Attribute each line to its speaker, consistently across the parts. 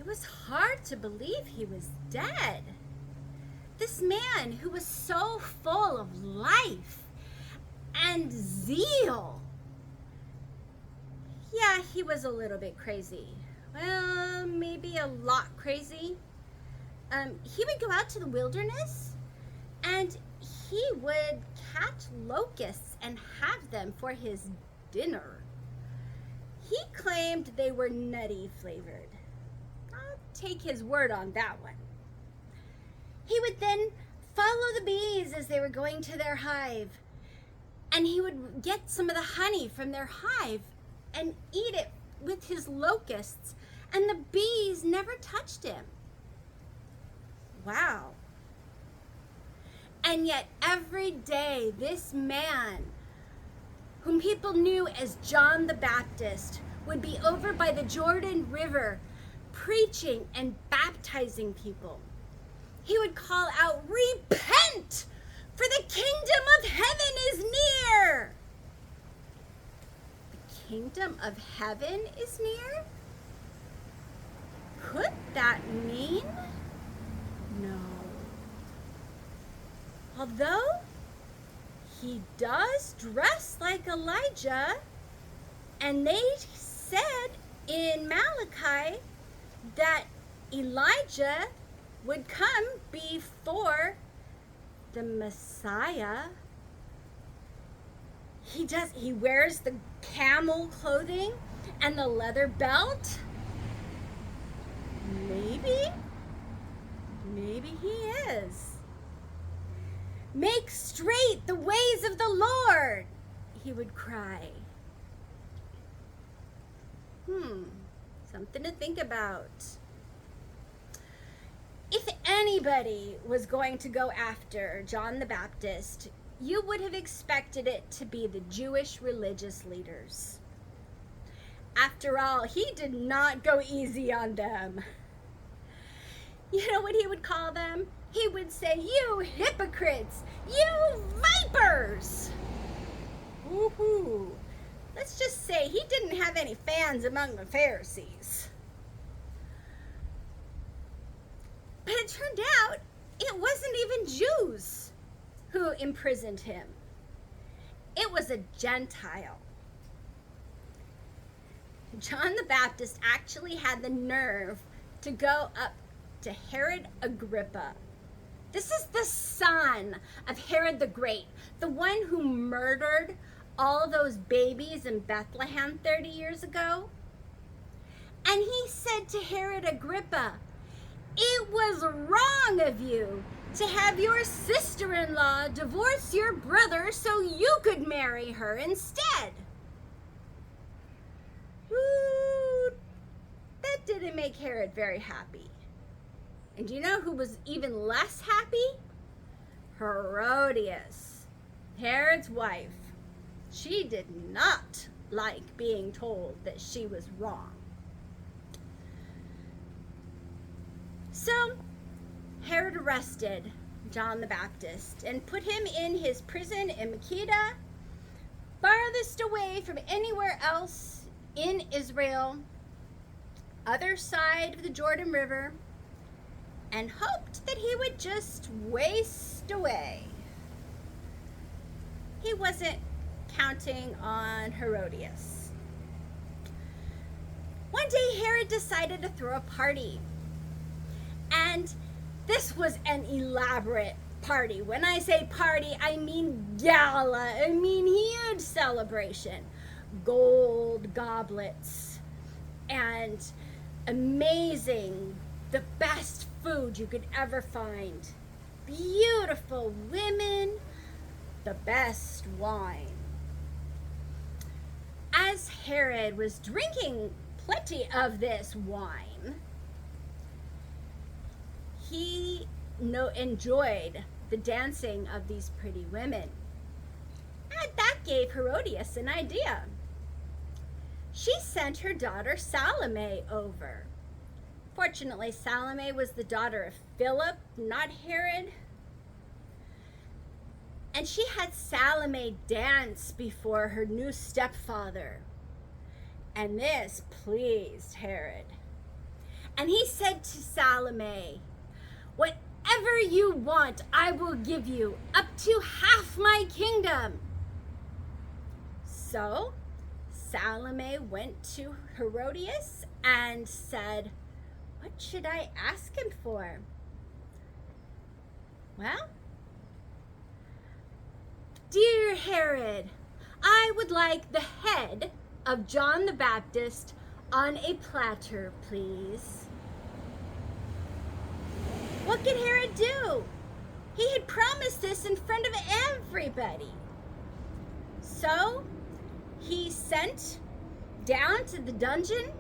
Speaker 1: It was hard to believe he was dead. This man who was so full of life and zeal. Yeah, he was a little bit crazy. Well, maybe a lot crazy. He would go out to the wilderness and he would catch locusts and have them for his dinner. He claimed they were nutty flavored. I'll take his word on that one. He would then follow the bees as they were going to their hive, and he would get some of the honey from their hive and eat it with his locusts, and the bees never touched him. Wow. And yet every day this man, whom people knew as John the Baptist, would be over by the Jordan River preaching and baptizing people. He would call out, "Repent, for the kingdom of heaven is near." The kingdom of heaven is near? Could that mean? No. Although he does dress like Elijah, and they said in Malachi that Elijah would come before the Messiah. He wears the camel clothing and the leather belt. Maybe he is. "Make straight the ways of the Lord," he would cry. Something to think about. If anybody was going to go after John the Baptist, you would have expected it to be the Jewish religious leaders. After all, he did not go easy on them. You know what he would call them? He would say, "You hypocrites, you vipers." Woohoo. Let's just say he didn't have any fans among the Pharisees. But it turned out it wasn't even Jews who imprisoned him. It was a Gentile. John the Baptist actually had the nerve to go up to Herod Agrippa. This is the son of Herod the Great, the one who murdered all those babies in Bethlehem 30 years ago. And he said to Herod Agrippa, "It was wrong of you to have your sister-in-law divorce your brother so you could marry her instead." Ooh, that didn't make Herod very happy. And do you know who was even less happy? Herodias, Herod's wife. She did not like being told that she was wrong. So Herod arrested John the Baptist and put him in his prison in Mejia-Gewe, farthest away from anywhere else in Israel, other side of the Jordan River, and hoped that he would just waste away. He wasn't counting on Herodias. One day Herod decided to throw a party. And this was an elaborate party. When I say party, I mean gala. I mean huge celebration. Gold goblets and amazing, the best food you could ever find. Beautiful women, the best wine. As Herod was drinking plenty of this wine, he enjoyed the dancing of these pretty women. And that gave Herodias an idea. She sent her daughter Salome over. Fortunately, Salome was the daughter of Philip, not Herod. And she had Salome dance before her new stepfather. And this pleased Herod. And he said to Salome, "Whatever you want, I will give you, up to half my kingdom." So Salome went to Herodias and said, "What should I ask him for?" Well, "Dear Herod, I would like the head of John the Baptist on a platter, please." What could Herod do? He had promised this in front of everybody. So he sent down to the dungeon,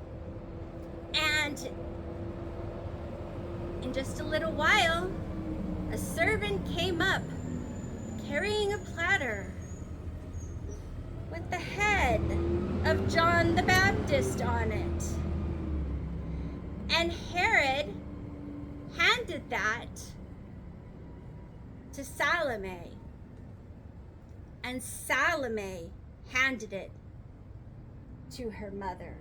Speaker 1: and in just a little while, a servant came up carrying a platter with the head of John the Baptist on it. And Herod handed that to Salome, and Salome handed it to her mother.